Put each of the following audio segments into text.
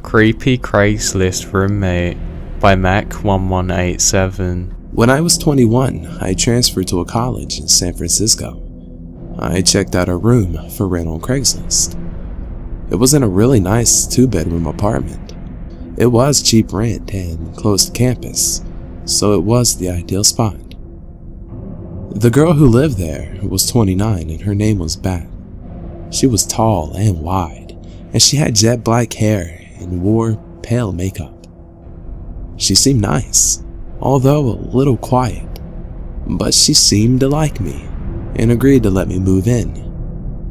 Creepy Craigslist Roommate by Mac1187. When I was 21, I transferred to a college in San Francisco. I checked out a room for rent on Craigslist. It was in a really nice 2-bedroom apartment. It was cheap rent and close to campus, so it was the ideal spot. The girl who lived there was 29 and her name was Beth. She was tall and wide, and she had jet black hair and wore pale makeup. She seemed nice, although a little quiet, but she seemed to like me and agreed to let me move in.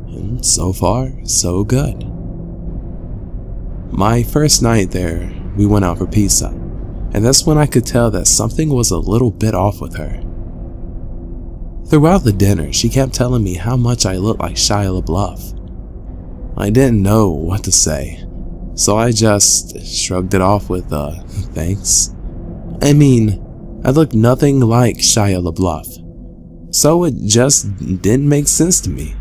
And so far, so good. My first night there, we went out for pizza, and that's when I could tell that something was a little bit off with her. Throughout the dinner, she kept telling me how much I looked like Shia LaBeouf. I didn't know what to say, so I just shrugged it off with thanks. I mean, I looked nothing like Shia LaBeouf, so it just didn't make sense to me.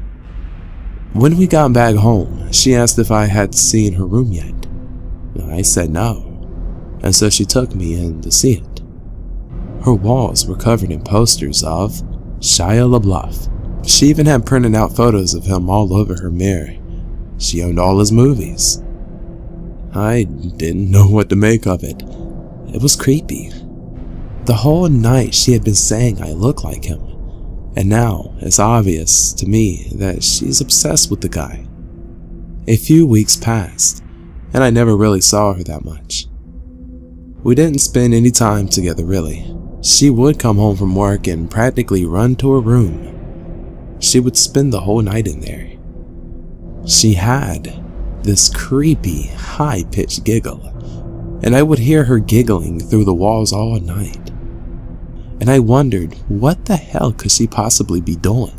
When we got back home, she asked if I had seen her room yet. I said no, and so she took me in to see it. Her walls were covered in posters of Shia LaBeouf. She even had printed out photos of him all over her mirror. She owned all his movies. I didn't know what to make of it. It was creepy. The whole night she had been saying I look like him, and now it's obvious to me that she's obsessed with the guy. A few weeks passed, and I never really saw her that much. We didn't spend any time together really. She would come home from work and practically run to her room. She would spend the whole night in there. She had this creepy, high-pitched giggle, and I would hear her giggling through the walls all night. And I wondered, what the hell could she possibly be doing?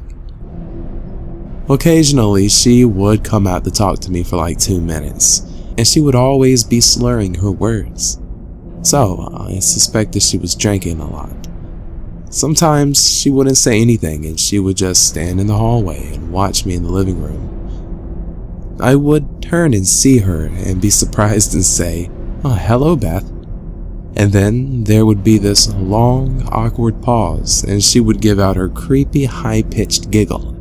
Occasionally, she would come out to talk to me for like 2 minutes, and she would always be slurring her words. So I suspected she was drinking a lot. Sometimes she wouldn't say anything and she would just stand in the hallway and watch me in the living room. I would turn and see her and be surprised and say, "Oh, hello, Beth." And then there would be this long, awkward pause and she would give out her creepy, high-pitched giggle.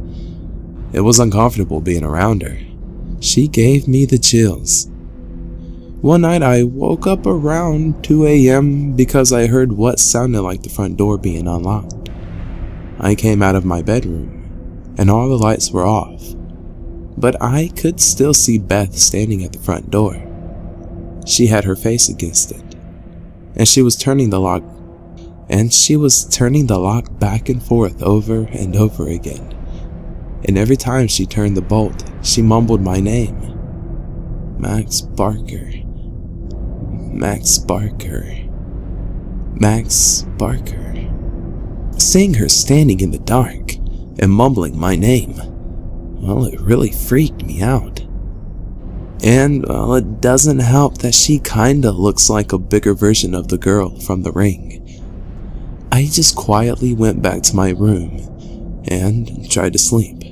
It was uncomfortable being around her. She gave me the chills. One night I woke up around 2 a.m. because I heard what sounded like the front door being unlocked. I came out of my bedroom and all the lights were off, but I could still see Beth standing at the front door. She had her face against it, and she was turning the lock back and forth over and over again. And every time she turned the bolt, she mumbled my name. Max Barker. Max Barker. Max Barker. Seeing her standing in the dark and mumbling my name, well, it really freaked me out. And, well, it doesn't help that she kinda looks like a bigger version of the girl from The Ring. I just quietly went back to my room and tried to sleep.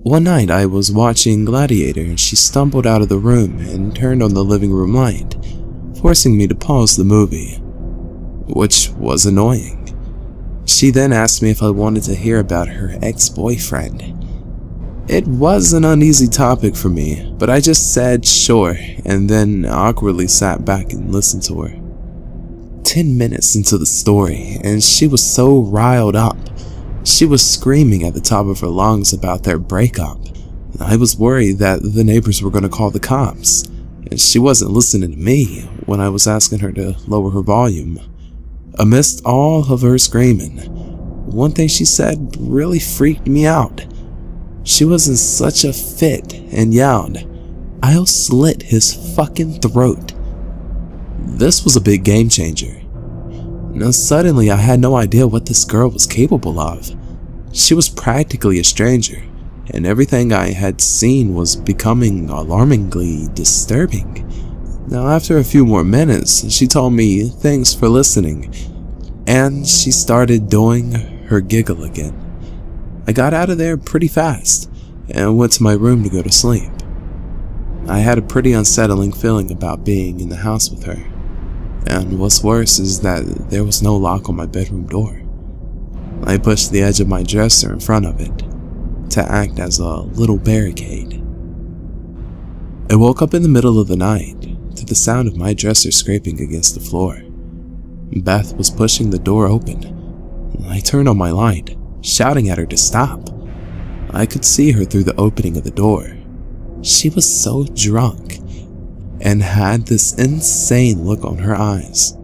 One night I was watching Gladiator and she stumbled out of the room and turned on the living room light, forcing me to pause the movie, which was annoying. She then asked me if I wanted to hear about her ex-boyfriend. It was an uneasy topic for me, but I just said sure and then awkwardly sat back and listened to her. 10 minutes into the story and she was so riled up. She was screaming at the top of her lungs about their breakup. I was worried that the neighbors were going to call the cops, and she wasn't listening to me when I was asking her to lower her volume. Amidst all of her screaming, one thing she said really freaked me out. She was in such a fit and yelled, "I'll slit his fucking throat." This was a big game changer. Now suddenly I had no idea what this girl was capable of. She was practically a stranger, and everything I had seen was becoming alarmingly disturbing. Now after a few more minutes, she told me thanks for listening, and she started doing her giggle again. I got out of there pretty fast and went to my room to go to sleep. I had a pretty unsettling feeling about being in the house with her. And what's worse is that there was no lock on my bedroom door. I pushed the edge of my dresser in front of it to act as a little barricade. I woke up in the middle of the night to the sound of my dresser scraping against the floor. Beth was pushing the door open. I turned on my light, shouting at her to stop. I could see her through the opening of the door. She was so drunk and had this insane look on her eyes.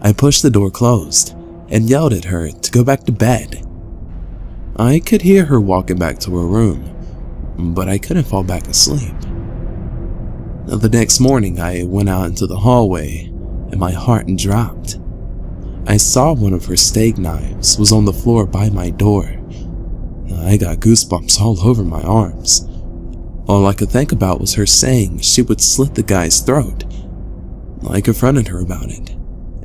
I pushed the door closed and yelled at her to go back to bed. I could hear her walking back to her room, but I couldn't fall back asleep. The next morning, I went out into the hallway and my heart dropped. I saw one of her steak knives was on the floor by my door. I got goosebumps all over my arms. All I could think about was her saying she would slit the guy's throat. I confronted her about it,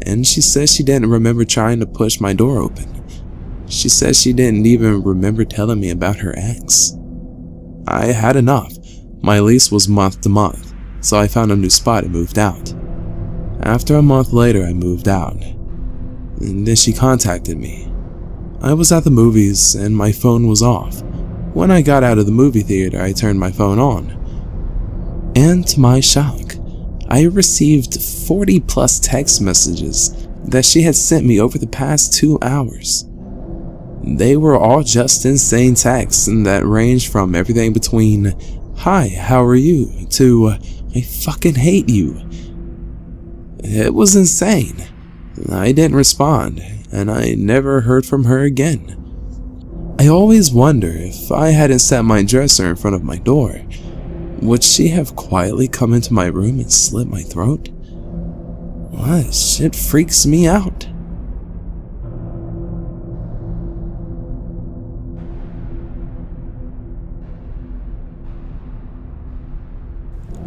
and she said she didn't remember trying to push my door open. She said she didn't even remember telling me about her ex. I had enough. My lease was month to month, so I found a new spot and moved out. After a month later, I moved out, and then she contacted me. I was at the movies and my phone was off. When I got out of the movie theater, I turned my phone on. And to my shock, I received 40 plus text messages that she had sent me over the past 2 hours. They were all just insane texts that ranged from everything between, "Hi, how are you?" to, "I fucking hate you." It was insane. I didn't respond, and I never heard from her again. I always wonder if I hadn't set my dresser in front of my door, would she have quietly come into my room and slit my throat? That shit freaks me out.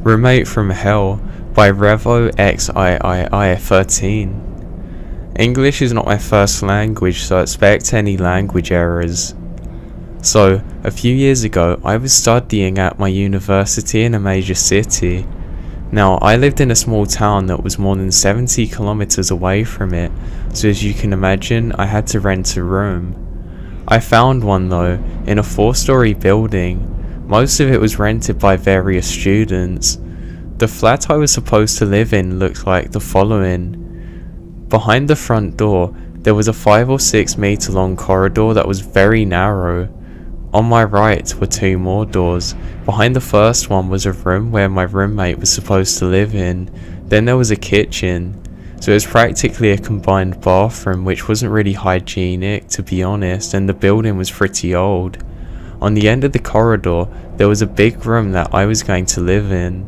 Roommate from Hell by RevoXIII13. English is not my first language, so expect any language errors. So, a few years ago, I was studying at my university in a major city. Now, I lived in a small town that was more than 70 kilometers away from it, so as you can imagine, I had to rent a room. I found one though, in a 4-story building. Most of it was rented by various students. The flat I was supposed to live in looked like the following. Behind the front door, there was a 5 or 6 meter long corridor that was very narrow. On my right were 2 more doors. Behind the first one was a room where my roommate was supposed to live in. Then there was a kitchen. So it was practically a combined bathroom, which wasn't really hygienic to be honest, and the building was pretty old. On the end of the corridor, there was a big room that I was going to live in.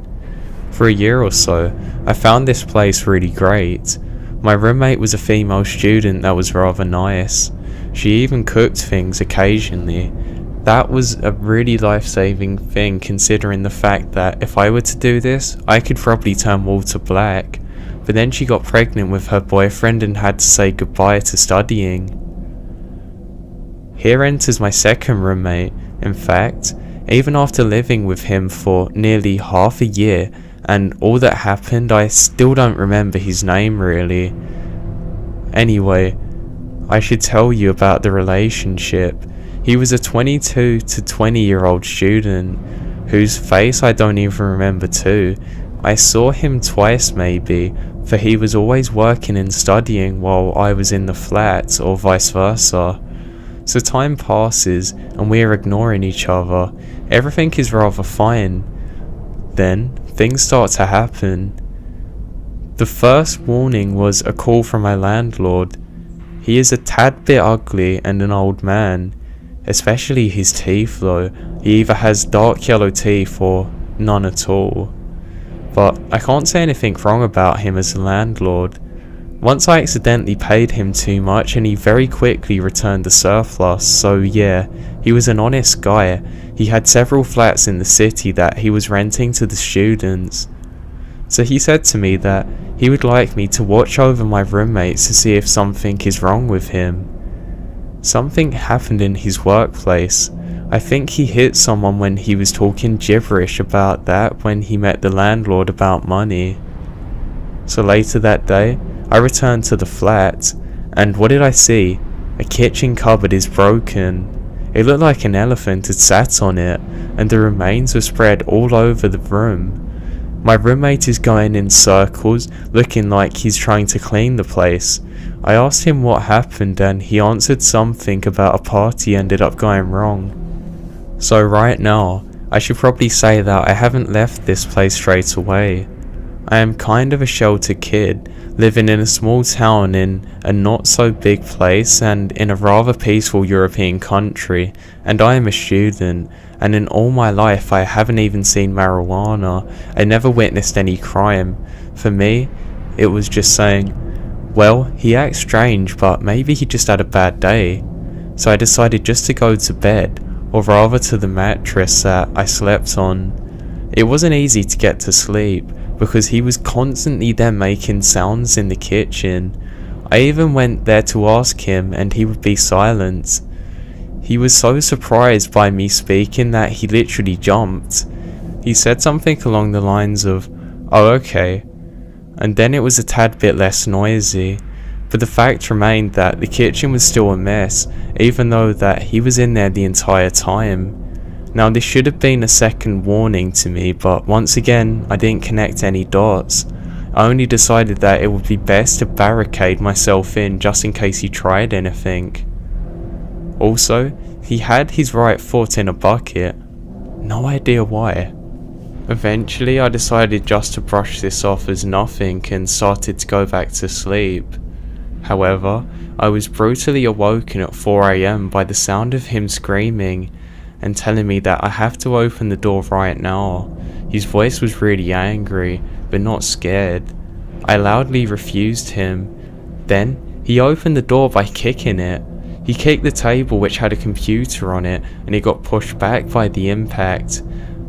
For a year or so, I found this place really great. My roommate was a female student that was rather nice. She even cooked things occasionally. That was a really life-saving thing, considering the fact that if I were to do this, I could probably turn Walter black. But then she got pregnant with her boyfriend and had to say goodbye to studying. Here enters my second roommate. In fact, even after living with him for nearly half a year and all that happened, I still don't remember his name really. Anyway, I should tell you about the relationship. He was a 22 to 20-year-old student, whose face I don't even remember too. I saw him twice maybe, for he was always working and studying while I was in the flat, or vice versa. So time passes, and we are ignoring each other. Everything is rather fine. Then, things start to happen. The first warning was a call from my landlord. He is a tad bit ugly and an old man. Especially his teeth though. He either has dark yellow teeth or none at all. But I can't say anything wrong about him as a landlord. Once I accidentally paid him too much and he very quickly returned the surplus, so yeah, he was an honest guy. He had several flats in the city that he was renting to the students. So he said to me that he would like me to watch over my roommates to see if something is wrong with him. Something happened in his workplace. I I think he hit someone when he was talking gibberish about that when he met the landlord about money. So later that day, I returned to the flat, and what did I see? A kitchen cupboard is broken. It looked like an elephant had sat on it, and the remains were spread all over the room. My roommate is going in circles, looking like he's trying to clean the place. I asked him what happened, and he answered something about a party ended up going wrong. So right now, I should probably say that I haven't left this place straight away. I am kind of a sheltered kid, living in a small town in a not so big place and in a rather peaceful European country, and I am a student, and in all my life I haven't even seen marijuana. I never witnessed any crime. For me, it was just saying, well, he acts strange, but maybe he just had a bad day. So I decided just to go to bed, or rather to the mattress that I slept on. It wasn't easy to get to sleep, because he was constantly there making sounds in the kitchen. I even went there to ask him, and he would be silent. He was so surprised by me speaking that he literally jumped. He said something along the lines of, "Oh, okay," and then it was a tad bit less noisy. But the fact remained that the kitchen was still a mess, even though that he was in there the entire time. Now this should have been a second warning to me, but once again I didn't connect any dots. I only decided that it would be best to barricade myself in just in case he tried anything. Also, he had his right foot in a bucket. No idea why. Eventually I decided just to brush this off as nothing and started to go back to sleep. However, I was brutally awoken at 4 AM by the sound of him screaming and telling me that I have to open the door right now. His voice was really angry, but not scared. I loudly refused him. Then, he opened the door by kicking it. He kicked the table which had a computer on it, and it got pushed back by the impact.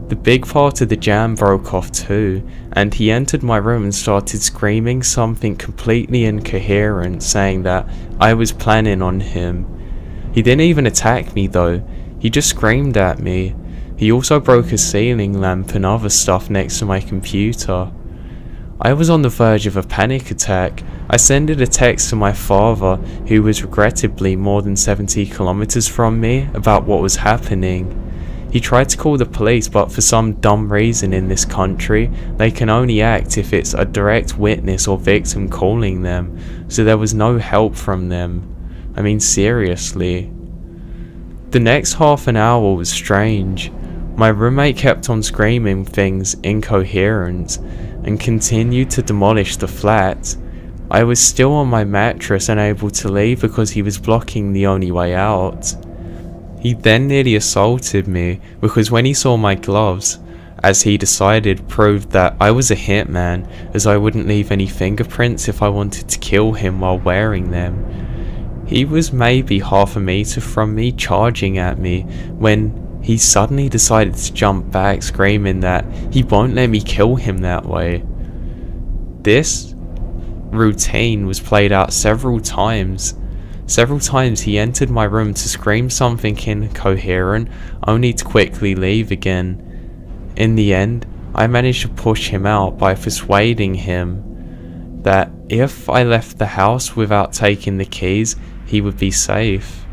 The big part of the jam broke off too, and he entered my room and started screaming something completely incoherent, saying that I was planning on him. He didn't even attack me though. He just screamed at me. He also broke a ceiling lamp and other stuff next to my computer. I was on the verge of a panic attack. I sent a text to my father, who was regrettably more than 70 kilometers from me, about what was happening. He tried to call the police, but for some dumb reason in this country, they can only act if it's a direct witness or victim calling them, so there was no help from them. I mean, seriously. The next half an hour was strange. My roommate kept on screaming things incoherent and continued to demolish the flat. I was still on my mattress, unable to leave because he was blocking the only way out. He then nearly assaulted me because when he saw my gloves, as he decided, proved that I was a hitman, as I wouldn't leave any fingerprints if I wanted to kill him while wearing them. He was maybe half a meter from me, charging at me, when he suddenly decided to jump back, screaming that he won't let me kill him that way. This routine was played out several times. Several times he entered my room to scream something incoherent, only to quickly leave again. In the end, I managed to push him out by persuading him that if I left the house without taking the keys, he would be safe.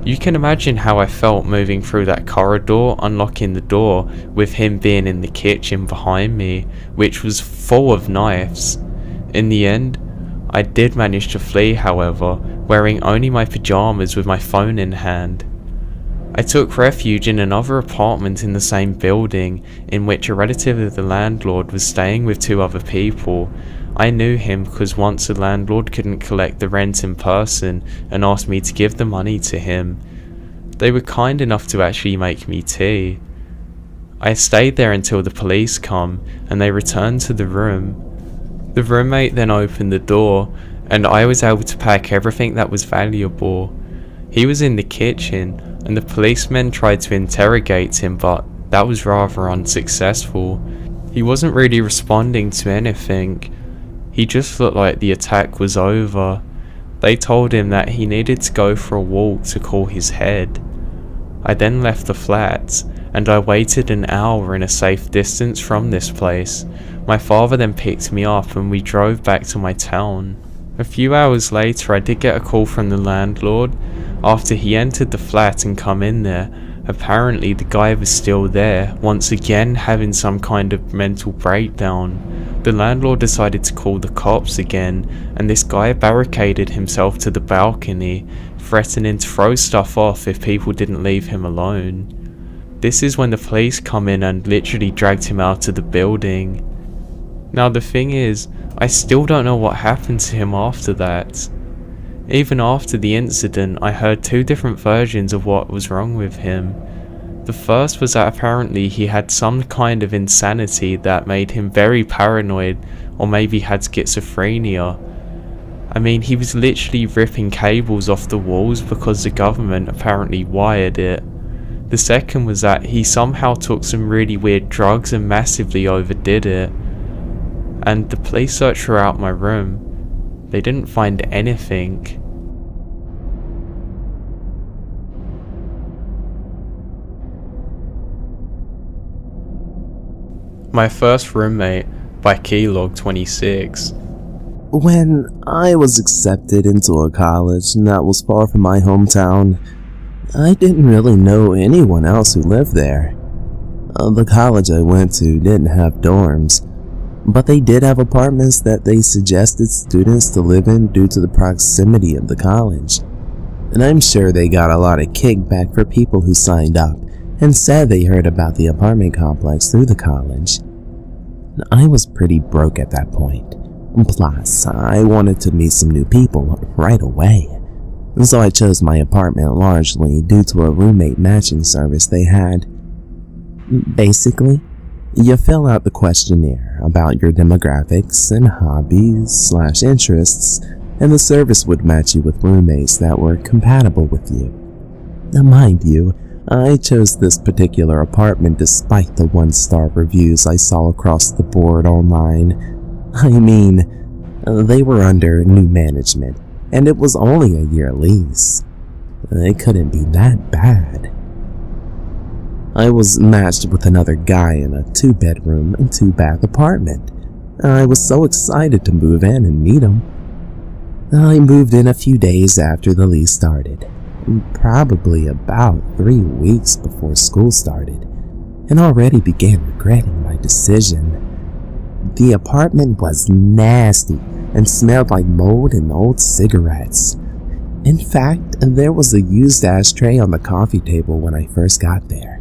You can imagine how I felt moving through that corridor, unlocking the door, with him being in the kitchen behind me, which was full of knives. In the end, I did manage to flee, however, wearing only my pajamas with my phone in hand. I took refuge in another apartment in the same building, in which a relative of the landlord was staying with 2 other people. I knew him because once the landlord couldn't collect the rent in person and asked me to give the money to him. They were kind enough to actually make me tea. I stayed there until the police come and they returned to the room. The roommate then opened the door and I was able to pack everything that was valuable. He was in the kitchen and the policemen tried to interrogate him, but that was rather unsuccessful. He wasn't really responding to anything. He just looked like the attack was over. They told him that he needed to go for a walk to cool his head. I then left the flat, and I waited an hour in a safe distance from this place. My father then picked me up and we drove back to my town. A few hours later I did get a call from the landlord. After he entered the flat and come in there, apparently the guy was still there, once again having some kind of mental breakdown. The landlord decided to call the cops again, and this guy barricaded himself to the balcony, threatening to throw stuff off if people didn't leave him alone. This is when the police come in and literally dragged him out of the building. Now the thing is, I still don't know what happened to him after that. Even after the incident, I heard two different versions of what was wrong with him. The first was that apparently he had some kind of insanity that made him very paranoid, or maybe had schizophrenia. I mean, he was literally ripping cables off the walls because the government apparently wired it. The second was that he somehow took some really weird drugs and massively overdid it. And the police searched throughout my room. They didn't find anything. My First Roommate by Keylog26. When I was accepted into a college that was far from my hometown, I didn't really know anyone else who lived there. The college I went to didn't have dorms, but they did have apartments that they suggested students to live in due to the proximity of the college. And I'm sure they got a lot of kickback for people who signed up and said they heard about the apartment complex through the college. I was pretty broke at that point. Plus, I wanted to meet some new people right away. So I chose my apartment largely due to a roommate matching service they had. Basically, you fill out the questionnaire about your demographics and hobbies/interests, and the service would match you with roommates that were compatible with you. Now, mind you, I chose this particular apartment despite the 1-star reviews I saw across the board online. I mean, they were under new management, and it was only a year lease. It couldn't be that bad. I was matched with another guy in a 2-bedroom and 2-bath apartment. I was so excited to move in and meet him. I moved in a few days after the lease started, probably about 3 weeks before school started, and already began regretting my decision. The apartment was nasty and smelled like mold and old cigarettes. In fact, there was a used ashtray on the coffee table when I first got there.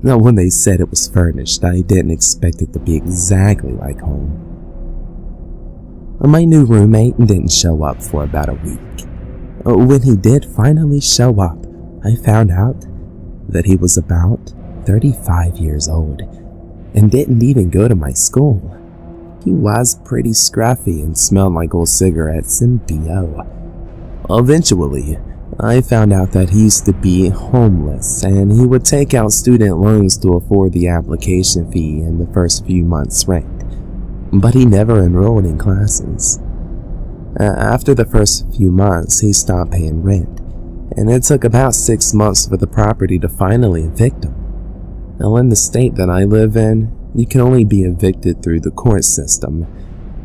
Now, when they said it was furnished, I didn't expect it to be exactly like home. My new roommate didn't show up for about a week. When he did finally show up, I found out that he was about 35 years old and didn't even go to my school. He was pretty scruffy and smelled like old cigarettes and BO. Eventually, I found out that he used to be homeless and he would take out student loans to afford the application fee and the first few months' rent, but he never enrolled in classes. After the first few months, he stopped paying rent, and it took about 6 months for the property to finally evict him. Now, in the state that I live in, you can only be evicted through the court system,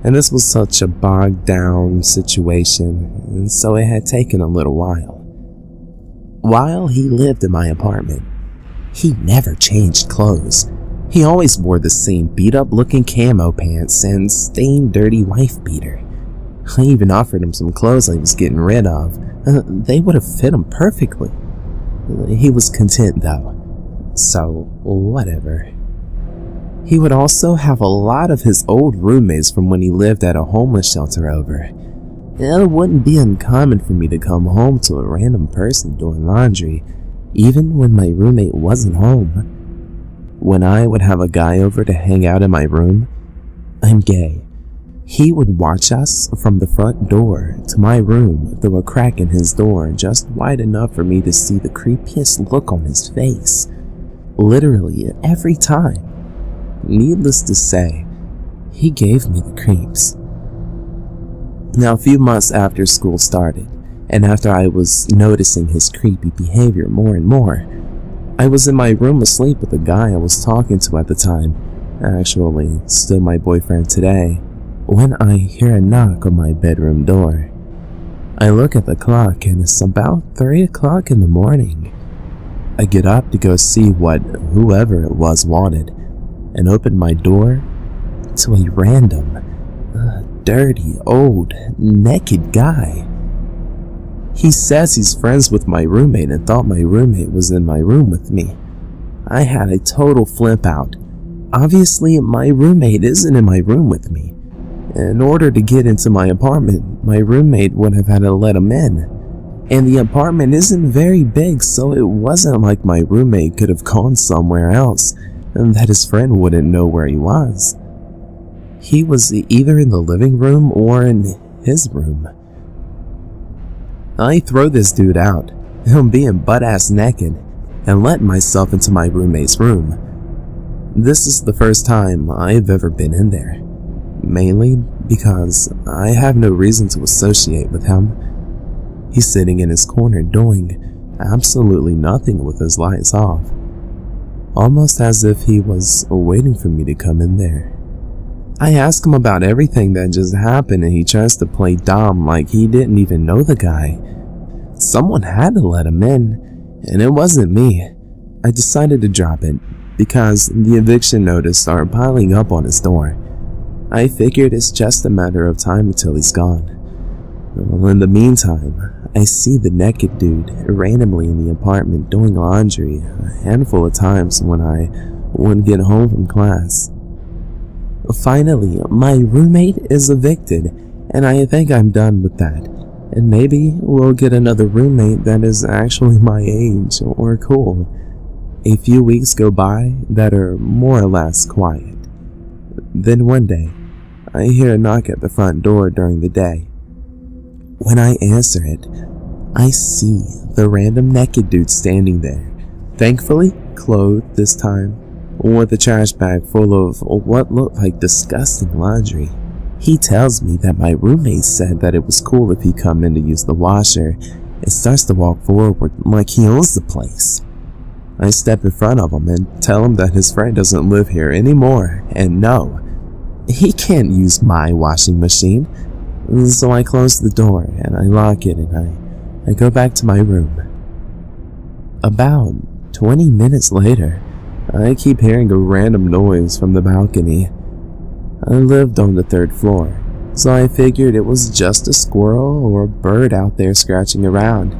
and this was such a bogged down situation, and so it had taken a little while. While he lived in my apartment, he never changed clothes. He always wore the same beat-up looking camo pants and stained dirty wife beater. I even offered him some clothes I was getting rid of. They would have fit him perfectly. He was content though, so whatever. He would also have a lot of his old roommates from when he lived at a homeless shelter over. It wouldn't be uncommon for me to come home to a random person doing laundry, even when my roommate wasn't home. When I would have a guy over to hang out in my room, I'm gay. He would watch us from the front door to my room through a crack in his door just wide enough for me to see the creepiest look on his face. Literally every time. Needless to say, he gave me the creeps. Now, a few months after school started, and after I was noticing his creepy behavior more and more, I was in my room asleep with the guy I was talking to at the time, actually still my boyfriend today, when I hear a knock on my bedroom door. I look at the clock and it's about 3 o'clock in the morning. I get up to go see what whoever it was wanted, and open my door to a random, dirty, old, naked guy. He says he's friends with my roommate and thought my roommate was in my room with me. I had a total flip out. Obviously, my roommate isn't in my room with me. In order to get into my apartment, my roommate would have had to let him in. And the apartment isn't very big, so it wasn't like my roommate could have gone somewhere else and that his friend wouldn't know where he was. He was either in the living room or in his room. I throw this dude out, him being butt-ass naked, and let myself into my roommate's room. This is the first time I've ever been in there, mainly because I have no reason to associate with him. He's sitting in his corner doing absolutely nothing with his lights off, almost as if he was waiting for me to come in there. I ask him about everything that just happened and he tries to play dumb like he didn't even know the guy. Someone had to let him in, and it wasn't me. I decided to drop it because the eviction notice started piling up on his door. I figured it's just a matter of time until he's gone. Well, in the meantime, I see the naked dude randomly in the apartment doing laundry a handful of times when I wouldn't get home from class. Finally, my roommate is evicted, and I think I'm done with that, and maybe we'll get another roommate that is actually my age or cool. A few weeks go by that are more or less quiet. Then one day, I hear a knock at the front door during the day. When I answer it, I see the random naked dude standing there, thankfully clothed this time, with a trash bag full of what looked like disgusting laundry. He tells me that my roommate said that it was cool if he come in to use the washer, and starts to walk forward like he owns the place. I step in front of him and tell him that his friend doesn't live here anymore, and no, he can't use my washing machine. So I close the door and I lock it and I go back to my room. About 20 minutes later, I keep hearing a random noise from the balcony. I lived on the 3rd floor, so I figured it was just a squirrel or a bird out there scratching around.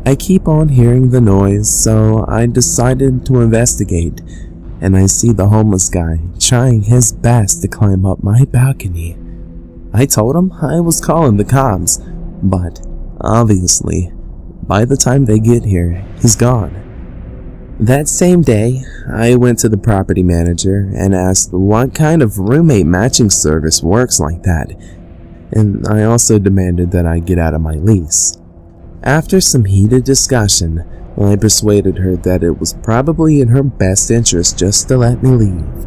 I keep on hearing the noise, so I decided to investigate, and I see the homeless guy trying his best to climb up my balcony. I told him I was calling the cops, but obviously, by the time they get here, he's gone. That same day, I went to the property manager and asked what kind of roommate matching service works like that, and I also demanded that I get out of my lease. After some heated discussion, I persuaded her that it was probably in her best interest just to let me leave.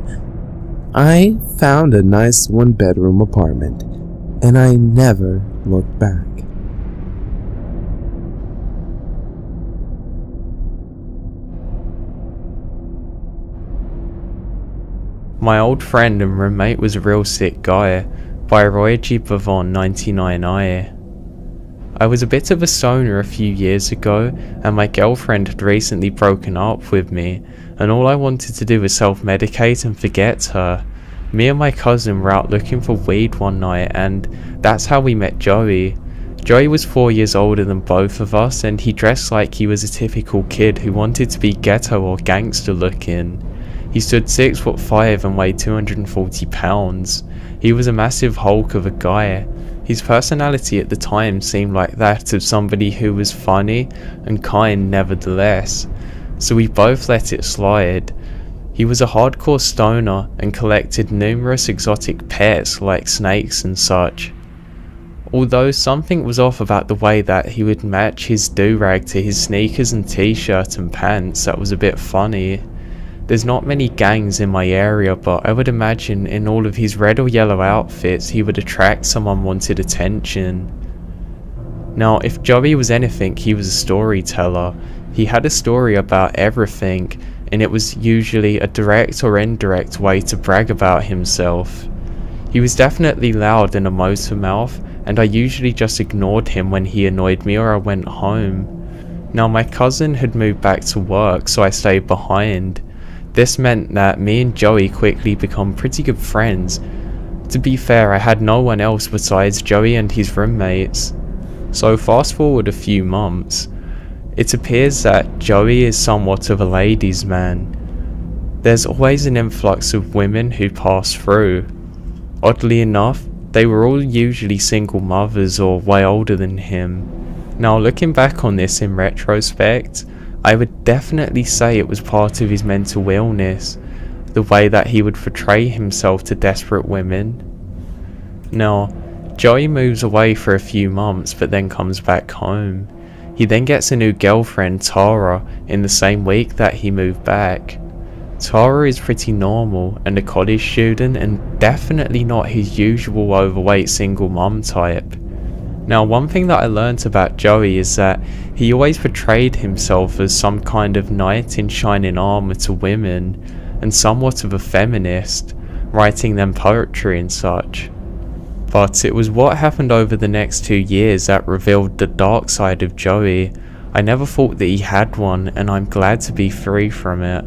I found a nice 1-bedroom apartment, and I never looked back. My old friend and roommate was a real sick guy, by Roy G. Pavon 99i. I was a bit of a stoner a few years ago, and my girlfriend had recently broken up with me, and all I wanted to do was self-medicate and forget her. Me and my cousin were out looking for weed one night, and that's how we met Joey. Joey was 4 years older than both of us, and he dressed like he was a typical kid who wanted to be ghetto or gangster looking. He stood 6'5" and weighed 240 pounds. He was a massive hulk of a guy. His personality at the time seemed like that of somebody who was funny and kind nevertheless, so we both let it slide. He was a hardcore stoner and collected numerous exotic pets like snakes and such. Although something was off about the way that he would match his do-rag to his sneakers and t-shirt and pants, that was a bit funny. There's not many gangs in my area, but I would imagine in all of his red or yellow outfits he would attract someone wanted attention. Now, if Joey was anything, he was a storyteller. He had a story about everything, and it was usually a direct or indirect way to brag about himself. He was definitely loud and a motor mouth, and I usually just ignored him when he annoyed me or I went home. Now, my cousin had moved back to work, so I stayed behind. This meant that me and Joey quickly become pretty good friends. To be fair, I had no one else besides Joey and his roommates. So fast forward a few months. It appears that Joey is somewhat of a ladies' man. There's always an influx of women who pass through. Oddly enough, they were all usually single mothers or way older than him. Now, looking back on this in retrospect, I would definitely say it was part of his mental illness, the way that he would portray himself to desperate women. Now, Joey moves away for a few months but then comes back home. He then gets a new girlfriend, Tara, in the same week that he moved back. Tara is pretty normal and a college student and definitely not his usual overweight single mom type. Now, one thing that I learnt about Joey is that he always portrayed himself as some kind of knight in shining armour to women, and somewhat of a feminist, writing them poetry and such. But it was what happened over the next 2 years that revealed the dark side of Joey. I never thought that he had one, and I'm glad to be free from it.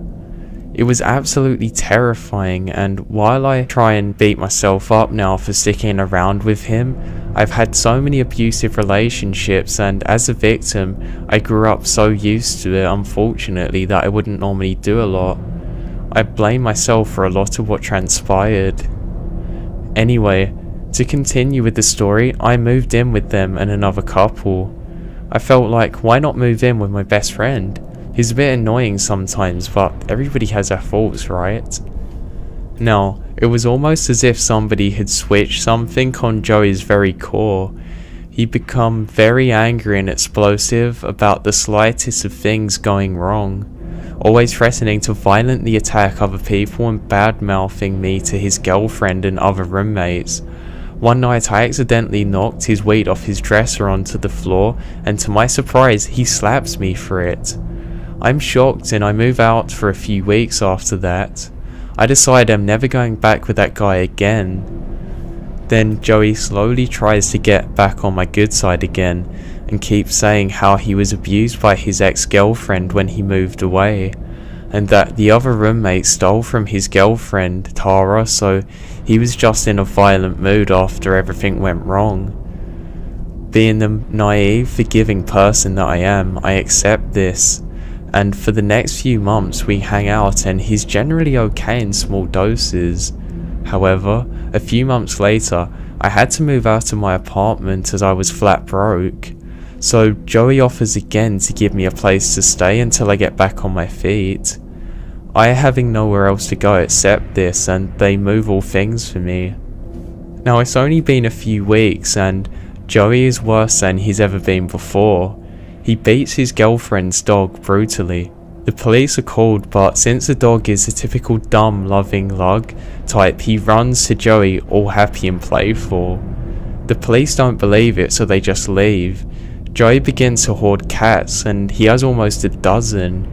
It was absolutely terrifying, and while I try and beat myself up now for sticking around with him, I've had so many abusive relationships, and as a victim, I grew up so used to it, unfortunately, that I wouldn't normally do a lot. I blame myself for a lot of what transpired. Anyway, to continue with the story, I moved in with them and another couple. I felt like, why not move in with my best friend? He's a bit annoying sometimes, but everybody has their faults, right? Now, it was almost as if somebody had switched something on Joey's very core. He'd become very angry and explosive about the slightest of things going wrong, always threatening to violently attack other people and bad-mouthing me to his girlfriend and other roommates. One night I accidentally knocked his weed off his dresser onto the floor, and to my surprise, he slaps me for it. I'm shocked and I move out for a few weeks after that. I decide I'm never going back with that guy again. Then Joey slowly tries to get back on my good side again and keeps saying how he was abused by his ex-girlfriend when he moved away, and that the other roommate stole from his girlfriend, Tara, so he was just in a violent mood after everything went wrong. Being the naive, forgiving person that I am, I accept this. And for the next few months we hang out and he's generally okay in small doses. However, a few months later, I had to move out of my apartment as I was flat broke. So Joey offers again to give me a place to stay until I get back on my feet. I having nowhere else to go except this, and they move all things for me. Now, it's only been a few weeks and Joey is worse than he's ever been before. He beats his girlfriend's dog brutally. The police are called, but since the dog is a typical dumb, loving lug type, he runs to Joey all happy and playful. The police don't believe it, so they just leave. Joey begins to hoard cats, and he has almost a dozen.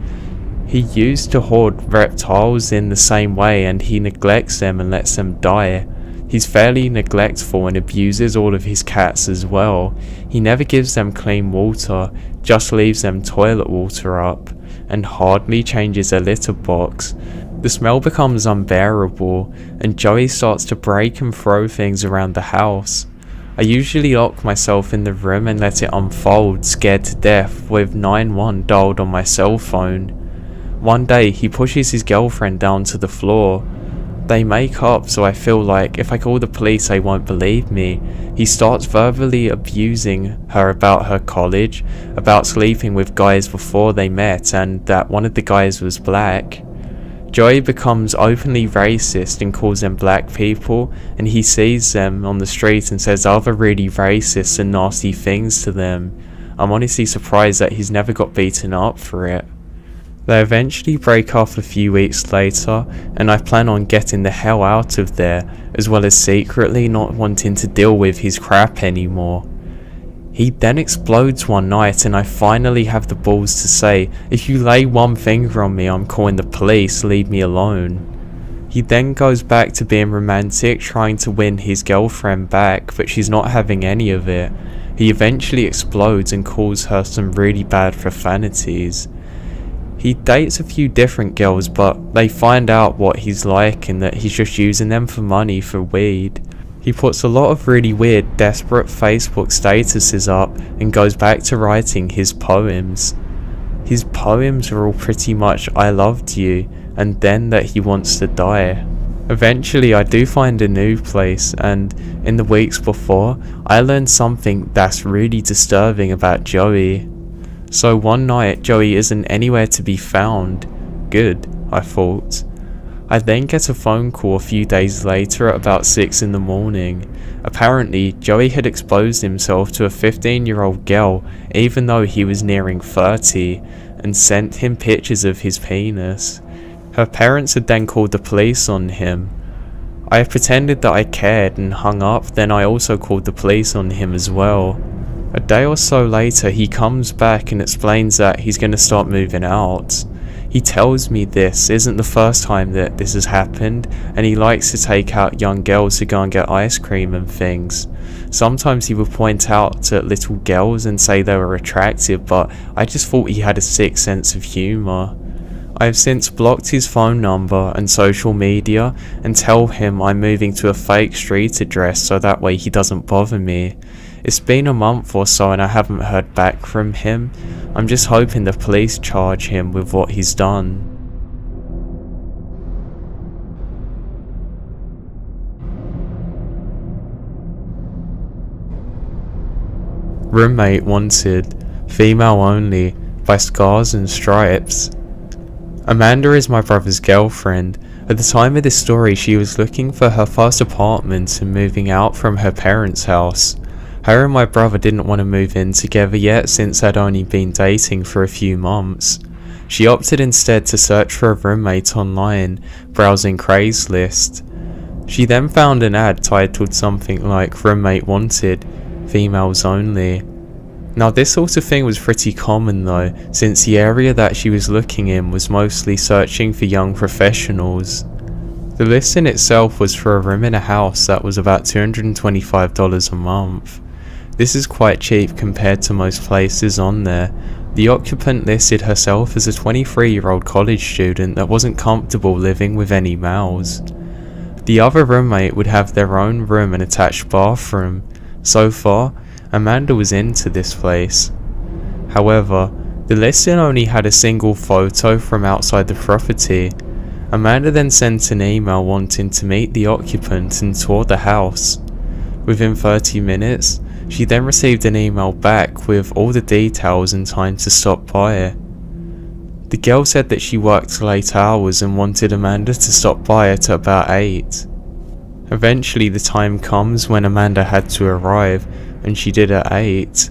He used to hoard reptiles in the same way, and he neglects them and lets them die. He's fairly neglectful and abuses all of his cats as well. He never gives them clean water, just leaves them toilet water up, and hardly changes their litter box. The smell becomes unbearable, and Joey starts to break and throw things around the house. I usually lock myself in the room and let it unfold, scared to death, with 911 dialed on my cell phone. One day, he pushes his girlfriend down to the floor. They make up, so I feel like if I call the police they won't believe me. He starts verbally abusing her about her college, about sleeping with guys before they met, and that one of the guys was black. Joey becomes openly racist and calls them black people, and he sees them on the street and says other really racist and nasty things to them. I'm honestly surprised that he's never got beaten up for it. They eventually break off a few weeks later, and I plan on getting the hell out of there, as well as secretly not wanting to deal with his crap anymore. He then explodes one night, and I finally have the balls to say, "If you lay one finger on me, I'm calling the police, leave me alone." He then goes back to being romantic, trying to win his girlfriend back, but she's not having any of it. He eventually explodes and calls her some really bad profanities. He dates a few different girls, but they find out what he's like and that he's just using them for money for weed. He puts a lot of really weird, desperate Facebook statuses up and goes back to writing his poems. His poems are all pretty much "I loved you" and then that he wants to die. Eventually I do find a new place, and in the weeks before, I learned something that's really disturbing about Joey. So one night, Joey isn't anywhere to be found. Good, I thought. I then get a phone call a few days later at about 6 in the morning. Apparently, Joey had exposed himself to a 15-year-old girl even though he was nearing 30, and sent him pictures of his penis. Her parents had then called the police on him. I pretended that I cared and hung up, then I also called the police on him as well. A day or so later, he comes back and explains that he's going to start moving out. He tells me this isn't the first time that this has happened, and he likes to take out young girls to go and get ice cream and things. Sometimes he would point out at little girls and say they were attractive, but I just thought he had a sick sense of humour. I have since blocked his phone number and social media and tell him I'm moving to a fake street address so that way he doesn't bother me. It's been a month or so and I haven't heard back from him. I'm just hoping the police charge him with what he's done. Roommate wanted, female only, by Scars and Stripes. Amanda is my brother's girlfriend. At the time of this story, she was looking for her first apartment and moving out from her parents' house. Her and my brother didn't want to move in together yet since they'd only been dating for a few months. She opted instead to search for a roommate online, browsing Craigslist. She then found an ad titled something like "Roommate Wanted, Females Only." Now this sort of thing was pretty common though, since the area that she was looking in was mostly searching for young professionals. The listing itself was for a room in a house that was about $225 a month. This is quite cheap compared to most places on there. The occupant listed herself as a 23-year-old college student that wasn't comfortable living with any males. The other roommate would have their own room and attached bathroom. So far, Amanda was into this place. However, the listing only had a single photo from outside the property. Amanda then sent an email wanting to meet the occupant and tour the house. Within 30 minutes, she then received an email back with all the details and time to stop by. The girl said that she worked late hours and wanted Amanda to stop by at about 8. Eventually the time comes when Amanda had to arrive, and she did at 8.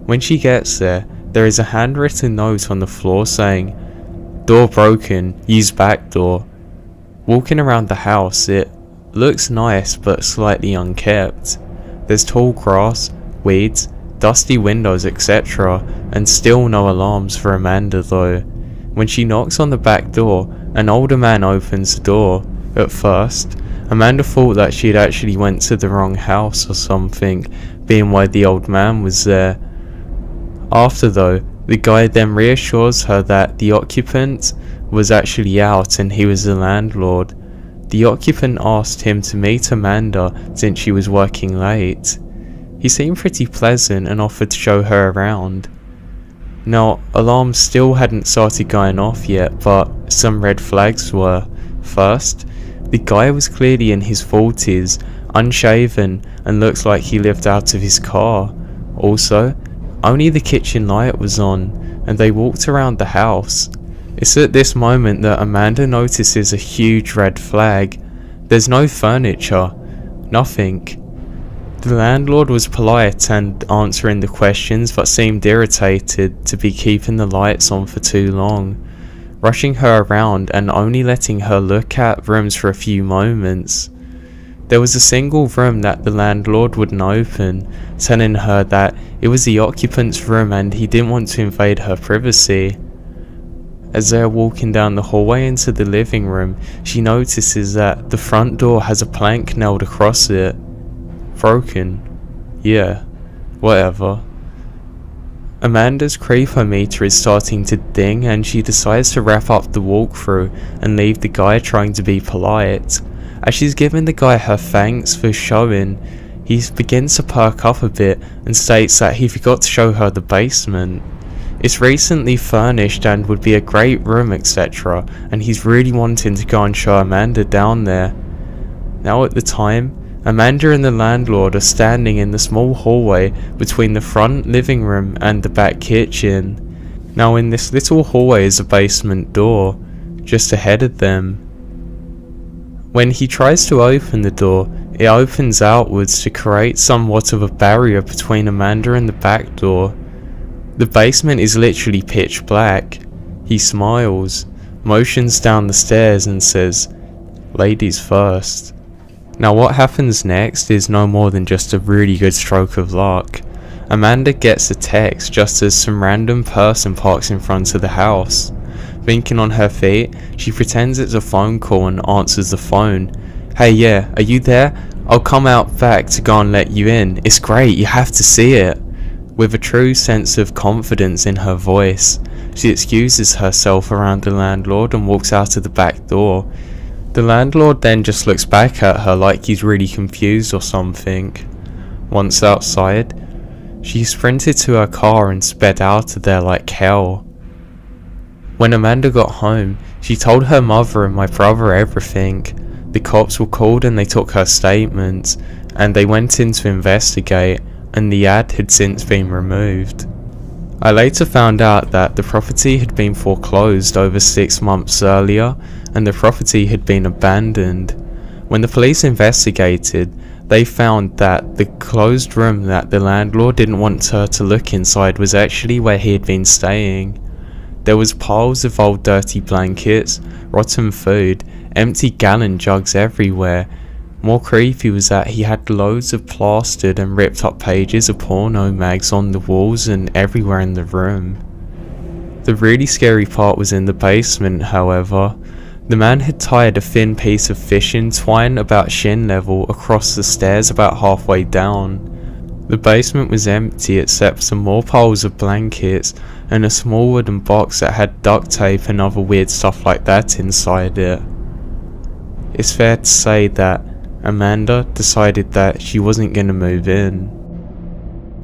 When she gets there, there is a handwritten note on the floor saying, "Door broken, use back door." Walking around the house, it looks nice but slightly unkept. There's tall grass, weeds, dusty windows, etc., and still no alarms for Amanda though. When she knocks on the back door, an older man opens the door. At first, Amanda thought that she had actually went to the wrong house or something, being why the old man was there. After though, the guy then reassures her that the occupant was actually out and he was the landlord. The occupant asked him to meet Amanda since she was working late. He seemed pretty pleasant and offered to show her around. Now, alarms still hadn't started going off yet, but some red flags were. First, the guy was clearly in his 40s, unshaven, and looks like he lived out of his car. Also, only the kitchen light was on, and they walked around the house. It's at this moment that Amanda notices a huge red flag. There's no furniture, nothing. The landlord was polite and answering the questions, but seemed irritated to be keeping the lights on for too long, rushing her around and only letting her look at rooms for a few moments. There was a single room that the landlord wouldn't open, telling her that it was the occupant's room and he didn't want to invade her privacy. As they are walking down the hallway into the living room, she notices that the front door has a plank nailed across it. Broken. Yeah, whatever. Amanda's creepometer is starting to ding and she decides to wrap up the walkthrough and leave the guy trying to be polite. As she's giving the guy her thanks for showing, he begins to perk up a bit and states that he forgot to show her the basement. It's recently furnished and would be a great room, etc., and he's really wanting to go and show Amanda down there. Now at the time, Amanda and the landlord are standing in the small hallway between the front living room and the back kitchen. Now in this little hallway is a basement door, just ahead of them. When he tries to open the door, it opens outwards to create somewhat of a barrier between Amanda and the back door. The basement is literally pitch black. He smiles, motions down the stairs and says, "Ladies first." Now what happens next is no more than just a really good stroke of luck. Amanda gets a text just as some random person parks in front of the house. Thinking on her feet, she pretends it's a phone call and answers the phone. "Hey, yeah, are you there? I'll come out back to go and let you in. It's great, you have to see it." With a true sense of confidence in her voice, she excuses herself around the landlord and walks out of the back door. The landlord then just looks back at her like he's really confused or something. Once outside, she sprinted to her car and sped out of there like hell. When Amanda got home, she told her mother and my brother everything. The cops were called and they took her statements, and they went in to investigate, and the ad had since been removed. I later found out that the property had been foreclosed over 6 months earlier, and the property had been abandoned. When the police investigated, they found that the closed room that the landlord didn't want her to look inside was actually where he had been staying. There was piles of old dirty blankets, rotten food, empty gallon jugs everywhere. More creepy was that he had loads of plastered and ripped up pages of porno mags on the walls and everywhere in the room. The really scary part was in the basement, however. The man had tied a thin piece of fishing twine about shin level across the stairs about halfway down. The basement was empty except some more piles of blankets and a small wooden box that had duct tape and other weird stuff like that inside it. It's fair to say that Amanda decided that she wasn't going to move in.